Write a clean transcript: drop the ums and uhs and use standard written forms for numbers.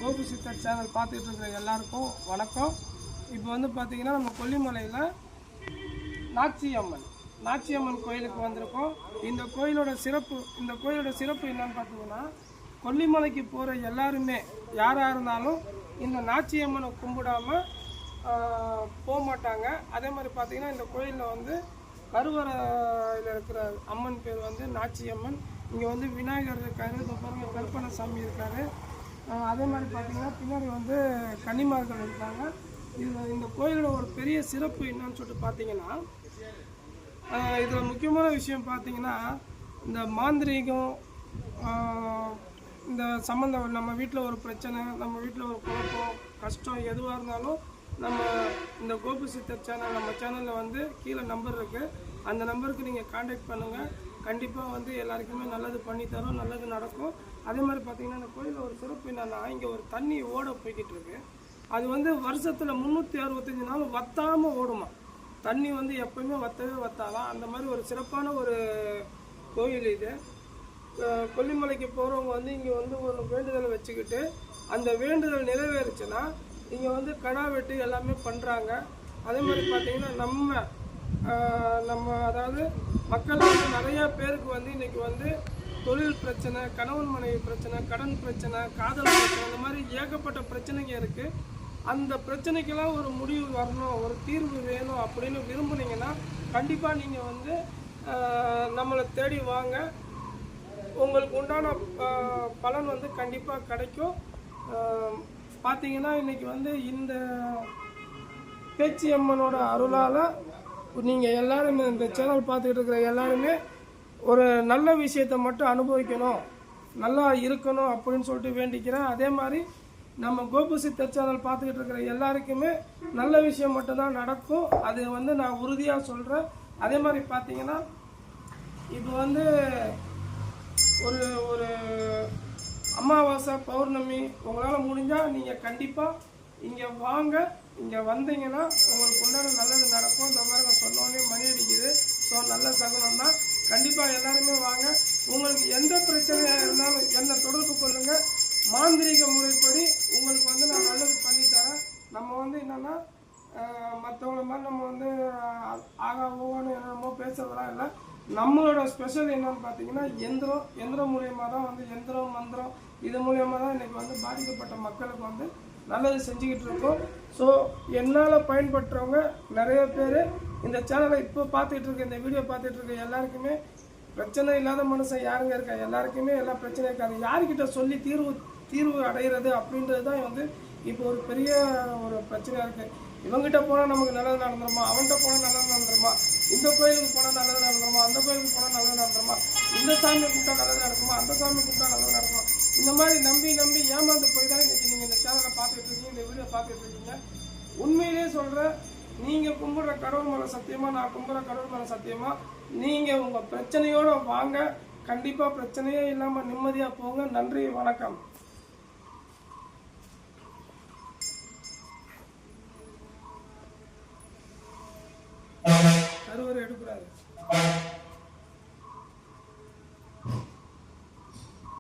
கோபி சித்தர் சேனல் பார்த்துட்டு இருக்கிற எல்லாருக்கும் வணக்கம். இப்போ வந்து பார்த்திங்கன்னா நம்ம கொல்லிமலையில் நாச்சியம்மன் கோயிலுக்கு வந்திருக்கோம். இந்த கோயிலோட சிறப்பு என்னன்னு பார்த்தீங்கன்னா, கொல்லிமலைக்கு போகிற எல்லாருமே யாராக இருந்தாலும் இந்த நாச்சியம்மனை கும்பிடாமல் போக மாட்டாங்க. அதே மாதிரி பார்த்திங்கன்னா இந்த கோயிலில் வந்து கருவறையில் இருக்கிற அம்மன் பேர் வந்து நாச்சியம்மன். இங்கே வந்து விநாயகர் இருக்கார், பாருங்கள் கருப்பண சாமி இருக்கார். அதே மாதிரி பார்த்திங்கன்னா பின்னாடி வந்து கன்னிமார்கள் இருக்காங்க. இந்த கோயிலோட ஒரு பெரிய சிறப்பு என்னன்னு சொல்லிட்டு பார்த்தீங்கன்னா, இதில் முக்கியமான விஷயம் பார்த்திங்கன்னா இந்த மாந்திரீகம், இந்த சம்மந்தம் நம்ம வீட்டில் ஒரு பிரச்சனை, நம்ம வீட்டில் ஒரு குழப்பம் கஷ்டம் எதுவாக இருந்தாலும் நம்ம இந்த கோபி சித்தர் சேனல் நம்ம சேனலில் வந்து கீழே நம்பர் இருக்குது. அந்த நம்பருக்கு நீங்கள் காண்டாக்ட் பண்ணுங்கள். கண்டிப்பாக வந்து எல்லாருக்குமே நல்லது பண்ணித்தரோம், நல்லது நடக்கும். அதே மாதிரி பார்த்திங்கன்னா இந்த கோயிலில் ஒரு சிறப்பு என்னன்னா, இங்கே ஒரு தண்ணி ஓட போய்கிட்டு இருக்கு. அது வந்து வருஷத்தில் 365 நாள் வற்றாமல் ஓடுமா. தண்ணி வந்து எப்போயுமே வற்றாலாம். அந்த மாதிரி ஒரு சிறப்பான ஒரு கோயில் இது. கொல்லிமலைக்கு போகிறவங்க வந்து இங்கே வந்து ஒரு வேண்டுதலை வச்சுக்கிட்டு அந்த வேண்டுதல் நிறைவேறுச்சுன்னா இங்கே வந்து கடா வெட்டு எல்லாமே பண்ணுறாங்க. அதே மாதிரி பார்த்திங்கன்னா நம்ம அதாவது மக்கள் வந்து நிறையா பேருக்கு வந்து இன்றைக்கி வந்து தொழில் பிரச்சனை, கணவன் மனைவி பிரச்சனை, கடன் பிரச்சனை, காதல் பிரச்சனை, இந்த மாதிரி ஏகப்பட்ட பிரச்சனைங்க இருக்குது. அந்த பிரச்சனைக்கெல்லாம் ஒரு முடிவு வரணும், ஒரு தீர்வு வேணும் அப்படின்னு விரும்புனீங்கன்னா கண்டிப்பாக நீங்கள் வந்து நம்மளை தேடி வாங்க. உங்களுக்கு உண்டான பலன் வந்து கண்டிப்பாக கிடைக்கும். பார்த்தீங்கன்னா இன்றைக்கி வந்து இந்த பேச்சியம்மனோட அருளால் நீங்கள் எல்லாருமே இந்த சேனல் பார்த்துக்கிட்டு இருக்கிற எல்லாருமே ஒரு நல்ல விஷயத்தை மட்டும் அனுபவிக்கணும், நல்லா இருக்கணும் அப்படின்னு சொல்லிட்டு வேண்டிக்கிறேன். அதே மாதிரி நம்ம கோபி சித்தர் சேனல் பார்த்துக்கிட்டு இருக்கிற எல்லாருக்குமே நல்ல விஷயம் மட்டும்தான் நடக்கும். அது வந்து நான் உறுதியாக சொல்கிறேன். அதே மாதிரி பார்த்தீங்கன்னா இப்போ வந்து ஒரு அமாவாசை பௌர்ணமி உங்களால் முடிஞ்சால் நீங்கள் கண்டிப்பாக இங்கே வாங்க. இங்கே வந்தீங்கன்னா உங்களுக்கு உண்டான நல்லது நடக்கும். இந்த மாதிரி சொன்னோன்னே மணி அடிக்குது. ஸோ நல்ல சகுனம் தான். கண்டிப்பாக எல்லாருமே வாங்க. உங்களுக்கு எந்த பிரச்சனையாக இருந்தாலும் என்னை தொடர்பு கொள்ளுங்கள். மாந்திரீக முறைப்படி உங்களுக்கு வந்து நான் நல்லது பண்ணித்தரேன். நம்ம வந்து என்னென்னா மற்றவங்கள மாதிரி நம்ம வந்து ஆகா ஓகோன்னு என்னென்னமோ பேசுறதெல்லாம் இல்லை. நம்மளோட ஸ்பெஷல் என்னன்னு பார்த்தீங்கன்னா எந்திரம் மூலியமாக தான் வந்து எந்திரம் மந்திரம் இது மூலியமாக தான் இன்றைக்கி வந்து பாதிக்கப்பட்ட மக்களுக்கு வந்து நல்லது செஞ்சுக்கிட்டு இருக்கோம். ஸோ என்னால் பயன்படுறவங்க நிறைய பேர் இந்த சேனலை இப்போ பார்த்துட்டு இருக்க, இந்த வீடியோ பார்த்துட்டு இருக்க எல்லாருக்குமே பிரச்சனை இல்லாத மனுஷன் யாருங்க இருக்கா? எல்லாருக்குமே எல்லா பிரச்சனையும் இருக்காது. யாருக்கிட்ட சொல்லி தீர்வு அடைகிறது அப்படின்றது தான் வந்து இப்போ ஒரு பெரிய ஒரு பிரச்சனையாக இருக்குது. இவங்ககிட்ட போனால் நமக்கு நல்லது நடந்துருமா, அவன்கிட்ட போனால் நல்லது நடந்துருமா, இந்த கோயிலுக்கு போனால் நல்லது நடந்துருமா, அந்த கோயிலுக்கு போனால் நல்லது நடந்துருமா, இந்த சாமி கூப்பிட்டா நல்லது நடக்குமா, அந்த சாமி கூப்பிட்டா நல்லது நடக்குமா, இந்த மாதிரி நம்பி ஏமாந்து போய் தான் இன்றைக்கி நீங்கள் இந்த சேனலை பார்த்துட்டு இருக்கீங்க, இந்த வீடியோ பார்த்துட்டு இருக்கீங்க. உண்மையிலே சொல்கிறேன், நீங்கள் கும்பிட்ற கடவுள் மேலே சத்தியமாக, நான் கும்பிட்ற கடவுள் மேலே சத்தியமாக, நீங்கள் உங்கள் பிரச்சனையோடு வாங்க. கண்டிப்பாக பிரச்சனையே இல்லாமல் நிம்மதியாக போங்க. நன்றி, வணக்கம். கருவறை எடுக்கூடாது.